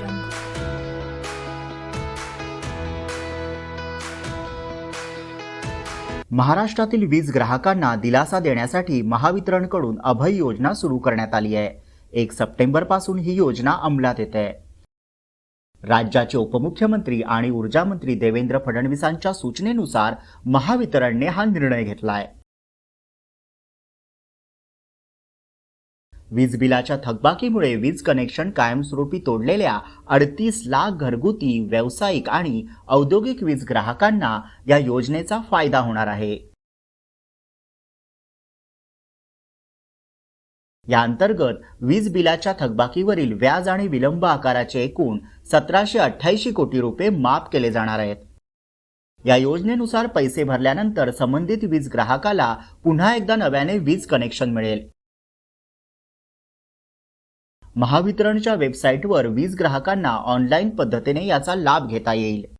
jungle. महाराष्ट्रातील वीज ग्राहकांना दिलासा देण्यासाठी महावितरणकडून अभय योजना सुरू करण्यात आली आहे. 1 सप्टेंबरपासून ही योजना अंमलात येते. राज्याचे उपमुख्यमंत्री आणि ऊर्जा मंत्री देवेंद्र फडणवीसांच्या सूचनेनुसार महावितरणने हा निर्णय घेतलाय. वीज बिलाच्या थकबाकीमुळे वीज कनेक्शन कायमस्वरूपी तोडलेल्या 38 लाख घरगुती, व्यावसायिक आणि औद्योगिक वीज ग्राहकांना या योजनेचा फायदा होणार आहे. या अंतर्गत वीज बिलाच्या थकबाकीवरील व्याज आणि विलंब आकाराचे एकूण 1788 कोटी रुपये माफ केले जाणार आहेत. या योजनेनुसार पैसे भरल्यानंतर संबंधित वीज ग्राहकाला पुन्हा एकदा नव्याने वीज कनेक्शन मिळेल. महावितरणच्या वेबसाईटवर वीज ग्राहकांना ऑनलाईन पद्धतीने याचा लाभ घेता येईल.